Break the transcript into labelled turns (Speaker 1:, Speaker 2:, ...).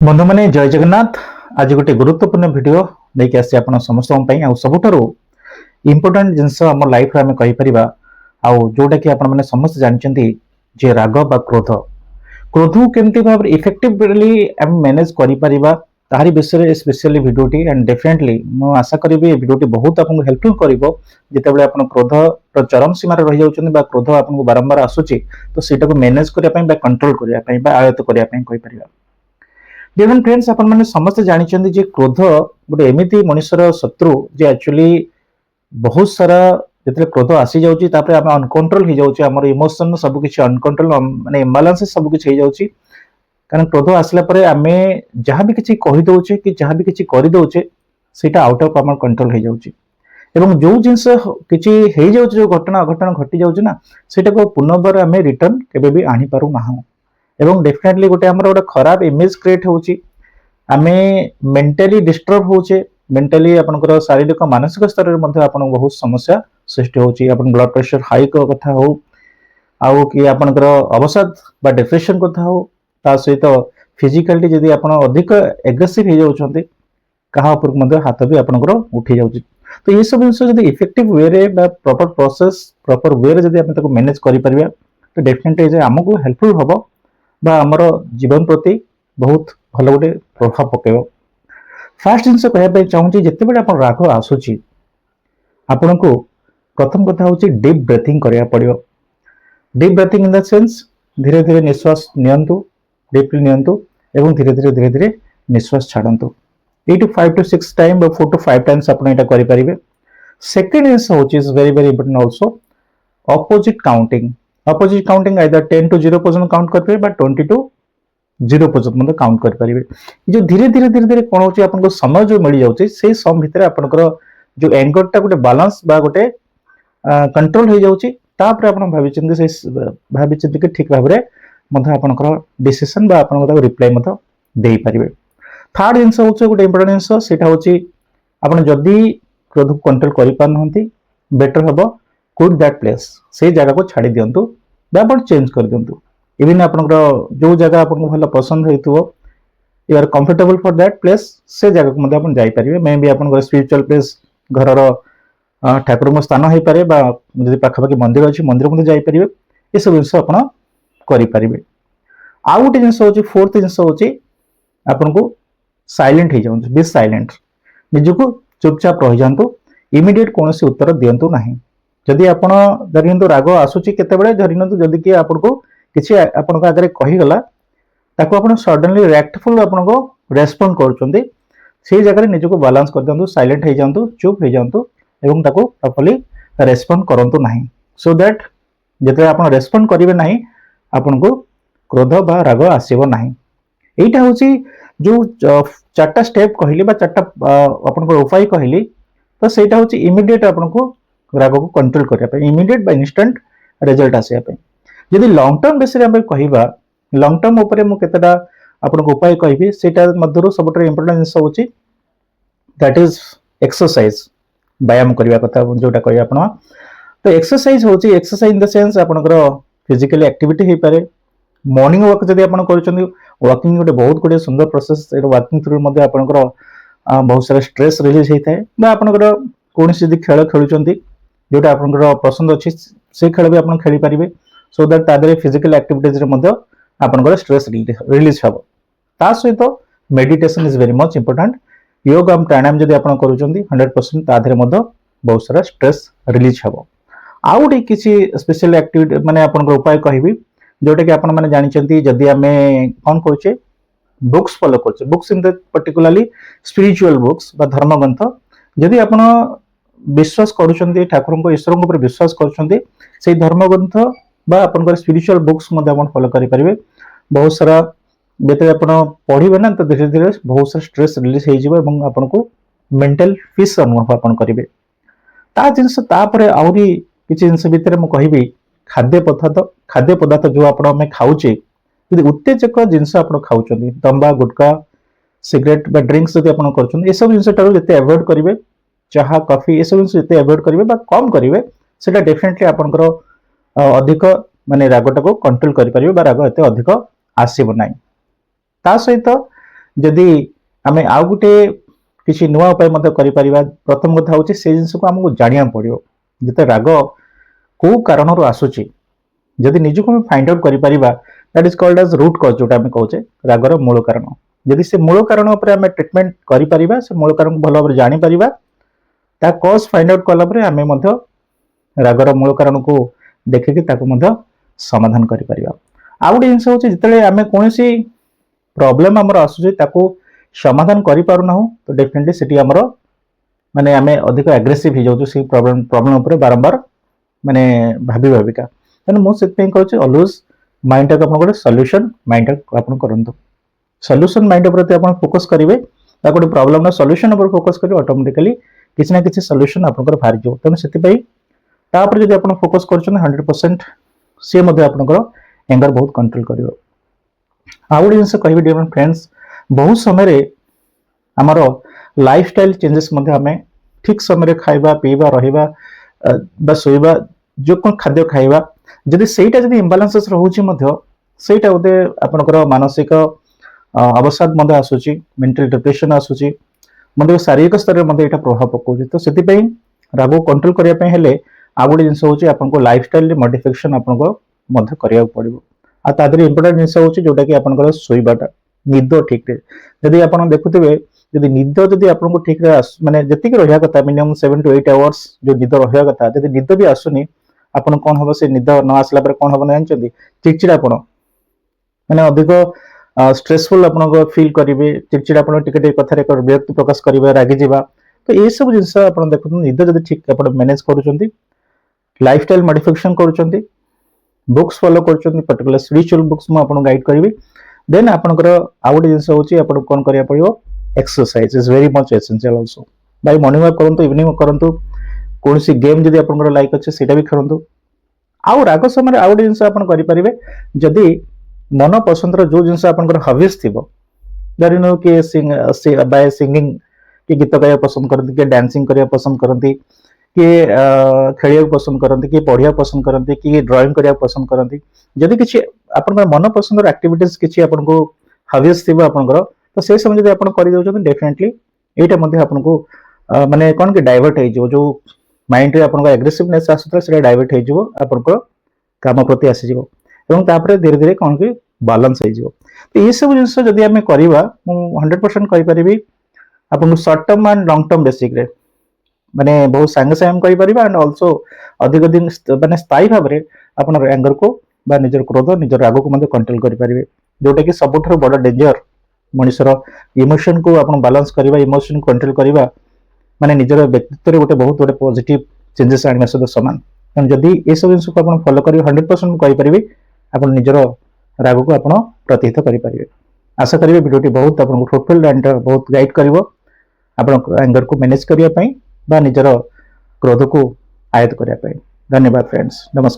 Speaker 1: बंधु मैंने जय जगन्नाथ। आज गोटे गुरुत्वपूर्ण वीडियो लेके आसी आपण समस्त सबुठारु इम्पोर्टेंट जिनस आम लाइफ आम कहीपर आउ जोटा कि आपण मैंने समस्त जानते जे राग बा क्रोध क्रोध केमती भाव इफेक्टिवली आम मैनेज करि तारी विषय स्पेशली वीडियोटी एंड डेफिनेटली मु आशा करी वीडियोटी बहुत आपको हेल्पफुल करिवो जितेबाला आपण क्रोध चरम सीमार रही जाउछन बा क्रोध आपको बारंबार आसुची तो सेटा को मैनेज करिया पई बा कंट्रोल करिया पई बा आयत्त करिया पई कहि परिबा। डियर फ्रेंड्स आपण माने समस्त जानिछन जे क्रोध गोटे एमिति मनुष्यर शत्रु जे एक्चुअली बहुत सारा जेतले क्रोध आसी जाउची तापरे हम अनकंट्रोल हो जाउची हमर इमोशन सब किछि अनकंट्रोल माने इम्बैलेंस सब किछि हो जाउची कारण क्रोध आसला परे आमे जहां भी किछि कहि दउचे कि जहां भी किछि करि दउचे सेटा आउट ऑफ हमर कंट्रोल हो जाउची एवं जो जिंस किछि हे जाउची जो घटना अघटना घटी जाउची ना सेटा को पुनर्बार आमे रिटर्न केबे भी आनी पारु नाहु एवं डेफिनेटली गोटे हमर गोटे खराब इमेज क्रिएट होउची आमे मेंटली डिस्टर्ब होउचे मेंटली आपनकर शारीरिक मानसिक स्तर रे मध्ये आपन बहुत समस्या सृष्टि होउची आपन ब्लड प्रेशर हाई को कथा हो आउ कि आपनकर अवसाद बा डिप्रेशन कथा हो ता सहित फिजिकली जदी आपन अधिक एग्रेसिव हो जाउछन्ते कहा ऊपर मध्ये हाथ भी आपनकर उठी जाउची तो ये सब जिंस जदी इफेक्टिव वे रे बा प्रॉपर प्रोसेस प्रॉपर वे रे जदी आपण ताको मैनेज करि परिबा तो डेफिनेटली जे हमकु हेल्पफुल होबो बा हमर जीवन प्रति बहुत भल गोटे प्रभाव पकेब। फास्ट जिन कहना चाहूँगी जिते बड़े आप राग आसूची आपण को प्रथम कथा हूँ डीप ब्रेथिंग करा पड़ो। Deep breathing in the sense धीरे धीरे निश्वास नियंतु डीपली नियंतु एवं धीरे धीरे धीरे धीरे निश्वास छाड़तु 8 to 5 to 6 time 4 to 5 times आप करेंगे। सेकेंड जिन हूँ is very very important also opposite counting either 10 to 0 पर्यंत काउंट करेंगे 20 to 0 पर्यंत काउंट करेंगे। जो धीरे धीरे धीरे धीरे कौन हो आपको समय जो मिल जाऊँच से समय भितर आपंकर जो एंगरटा गोटे बालांस बा गोटे कंट्रोल हो जाऊँच तापर आप भाई कि ठीक भाव में आपंकर डिसीजन बा आप रिप्लाई दे पारे। थर्ड जिन हूँ गोटे इंपोर्टेंट जिनस से आप जदि क्रोध को कंट्रोल कर बेटर हम क्विट दैट प्लेस से जगह को छाड़ी दिंतु आप चेंज कर दिंतु इवन आपंकर जो जगह आपको भल पसंद हो you are comfortable for that place से जगह को आप जापारे मे भी आप स्पिरिचुअल प्लेस घर ठाकुर स्थान हो पारे पाखापाखि मंदिर अच्छी मंदिर मध्य जापारे ये सब जिन आप करें। आउ गोटे जिन हूँ फोर्थ जिन हूँ आपन को साइलेंट हो जाऊँ बी साइलेंट निजक चुपचाप रही जातु इमिडिएट कौन उत्तर दिंतु ना जदि आप धरी राग आसूची केते धरी जदि किए आपको किसी आपन आगे कहीगला ताको आप सडनली रिएक्टफुल आपको रेस्पॉन्ड कर जगह निजक बालांस कर दिंतु साइलेंट हो जातु चुप हो जातु एवं ताको प्रॉपर्ली रेस्पॉन्ड करंतु नाही सो दैट जते आप रेस्पॉन्ड करेंगे ना आपन को क्रोध बा राग आसीबो नाही। एटा होची जो चारटा स्टेप कहली बा चारटा आपन को उपाय कहली तो सेटा होची इमीडिएट आपन को राग को कंट्रोल करिया पे इमीडिएट बा इंस्टेंट रिजल्ट आसीया पे। यदि लॉन्ग टर्म बेस रे हम कहिबा लॉन्ग टर्म ऊपर मु केतेटा आपन को उपाय कहबी सेटा मध्यरु सबटर इंपोर्टेंट जिंस होची दैट इज एक्सरसाइज व्यायाम करबा कथा जोटा कहि आपन तो एक्सरसाइज होची एक्सरसाइज इन द सेंस आपनकर फिजिकली एक्टिविटी हे पारे मॉर्निंग वॉक जदि आपन करचंदी वॉकिंग गोटे बहुत गोटे सुंदर प्रोसेस वॉकिंग थ्रू मध्ये आपनकर बहुत सारा स्ट्रेस रिलीज होता है बा आपनकर कोनसी यदि खेल खेलुचंदी जोटा आपनकर पसंद अछि से खेल भी आपन खेली पारिबे सो दैट तादरे फिजिकल एक्टिविटीज रे मध्ये आपनकर स्ट्रेस रिलीज हबो। ता सहित meditation is very much important योग एंड प्राणायाम जदि आपन करूचंदी 100% तादरे मध्ये बहुत सारा स्ट्रेस रिलीज हबो। आउ डे किछि स्पेशल एक्टिविटी माने आपनकर उपाय कहिबी जोटा कि आपण माने जानिचंती जदि आमे कोन करछे बुक्स फॉलो करछे books in the particularly spiritual books बा धर्म ग्रंथ जदि आपण विश्वास करूचंती ठाकुर को ईश्वर ऊपर विश्वास करूचंती से धर्म ग्रंथ बा आपनकर स्पिरिचुअल बुक्स मध्ये आपण फॉलो करि परिबे बहुत सारा बेते आपण पढिबे ना तो धीरे धीरे बहुत सारा स्ट्रेस रिलीज हे जिवो एवं आपण को मेंटल पीस अनुभव आपण करिवे। ता जिंस तापरे आउरी किछि जिंस भितरे मु कहिबी खाद्य पदार्थ जो आप खाऊचे यदि उत्तेजक जिनस आप खाऊँ तंबा गुटका सिगरेट बा ड्रिंक्स जब आप कर सब जिनस एवॉइड करेंगे चाहा कॉफी ये सब जिन एवॉइड करेंगे कम करेंगे से डेफिनेटली आपंकर अधिक माने रागटा को कंट्रोल करें राग एत अधिक आसब ना ता सहित जदि आमे आउ गुटे किसी नुआ उपाय मध्य करि परिबा प्रथम कथा होची से जिंस को हमको जानिया पड़ियो जते राग को कारणरू आसुची जदि निजको हम फाइंड आउट करि परिबा that is called as root cause जोटा हम कहूचे रागर मूल कारण जदि से मूल कारण ऊपर हम ट्रीटमेंट करि परिबा से मूल कारण को भलो भाबरे जानि परिबा ता कॉज फाइंड आउट कला परे हमें मध्य रागर मूल कारण को देखिके ताको मध्य समाधान करि परिबा आ गुटे जिंस होची जतले हमें कोनोसी प्रॉब्लम हमर आसुची ताको समाधान करि पारु ना तो डेफिनेटली सिटी हमर माने हमें अधिक एग्रेसिव हो जाउछु से प्रॉब्लम ऊपर बारंबार माने भाविका तने मो सेत पे कहूची ऑलवेज माइंड टाक अपन गोटे सॉल्यूशन माइंड टाक अपन करंतु सॉल्यूशन माइंड प्रति अपन फोकस करिवे ता गोटे प्रॉब्लम ना सॉल्यूशन ऊपर फोकस करिवे ऑटोमेटिकली किछ ना किछ सॉल्यूशन अपन कर भारी जो तने सेति पई ता ऊपर जदि अपन फोकस करछन 100% से मध्ये अपन कर एंगर बहुत कंट्रोल करिवो आ गुटे जिंस कहबी डियर फ्रेंड्स बहुत समय रे हमर लाइफस्टाइल चेंजेस मध्ये हमें ठीक समय रे खाइबा पीबा रहिबा बा सोइबा जो कोन खाद्य खाइबा जदि सेटा जदि इम्बालांसेस रहउची मध्ये सेटा उदे आपनकर मानसिक अवसाद मध्ये आसुची मेंटल डिप्रेशन आसुची मध्ये शारीरिक स्तर रे मध्ये एटा प्रभाव पकोची तो सेति पई रागो कंट्रोल करिया पई हेले आ गुटे जिंस होची आपनको लाइफस्टाइल रे मॉडिफिकेशन आपनको मध्ये करिया पड़िबो आ तादरी इंपोर्टेंट जिंस होची जोटा कि आपनकर सोइबाटा निद ठीक रे जदि आपण देखुथिबे जदि निद जदि आपनको ठीक रे माने जति के रहिया कथा मिनिमम 7 to 8 आवर्स जो निद रहिया कथा जदि निद भी आसुनी आपण कोन हबो से निद न आसला पर कोन हबो जानचंदी चिड़चिड़ा आपण माने अधिक स्ट्रेसफुल आपण को फील करिवे चिड़चिड़ा आपण टिके टिके कथा रे कर विरक्ति प्रकाश करिवे रागी जिबा तो ए सब जिंस आपण देखु निद जदि ठीक आपण मैनेज करूचंदी लाइफस्टाइल मॉडिफिकेशन करूचंदी बुक्स फॉलो करूचंदी पर्टिकुलर स्पिरिचुअल बुक्स म आपण गाइड करिवे देन आपनकर आउट जिंस होची आपण कोन करिया पड़ियो exercise is very much essential also by morning walk करंतु इवनिंग वॉक करंतु कोनसी गेम जदि आपनकर लाइक अछि सेटा भी खेलंतु आउ राग समय आउट जिंस आपण करि परिबे जदि मन पसंद रो जो जिंस आपनकर हॉबीज थिबो दरि नो के बाय सिंगिंग के गीत गाया पसंद करंती के डांसिंग करिया पसंद करंती के खेलिया पसंद करंती के पढ़िया पसंद करंती के ड्राइंग करिया पसंद करंती जदि किछि आपनकर मन पसंद रो एक्टिविटीज किछि आपनको हॉबीज थिबो आपनकर तो से समय जदि आपण करि देउछन डेफिनेटली एटा मध्ये आपनको माने कोन के डाइवर्ट हे जो माइंड रे आपनको एग्रेसिवनेस आसुतरा से डाइवर्ट हे जिवो आपनको काम प्रति आसी जिवो एवं तापरे धीरे धीरे कोन के बैलेंस हे जिवो तो ये सब जिंस जदि हमें करिवा 100% कहि परिबी आपनको short term and long term basic रे माने बहुत संगे संगे हम कहि परिबा एंड आल्सो अधिक दिन माने स्थायी भाव रे आपन एंगर को बा निजर क्रोध निजर राग को मध्ये कंट्रोल करि परिबे जोटा कि सबथरो बड़ डेंजर मनुष्यर इमोशन को आपण बैलेंस करबा इमोशन कंट्रोल करबा माने निजर व्यक्तित्व रे गोटे बहुत गोटे पॉजिटिव चेंजेस आनिबा सहित समान कारण जदि ए सब जिंस को आपण फॉलो करिवे 100% कहि परिबे आपण निजर राग को आपण प्रतिहित करि परिबे आशा करिवे वीडियोटी बहुत आपण फ्रूटफुल एंड बहुत गाइड करिवो आपण एंगर को मैनेज करिया पई बा निजर क्रोध को आयत्त करिया पई धन्यवाद फ्रेंड्स नमस्कार।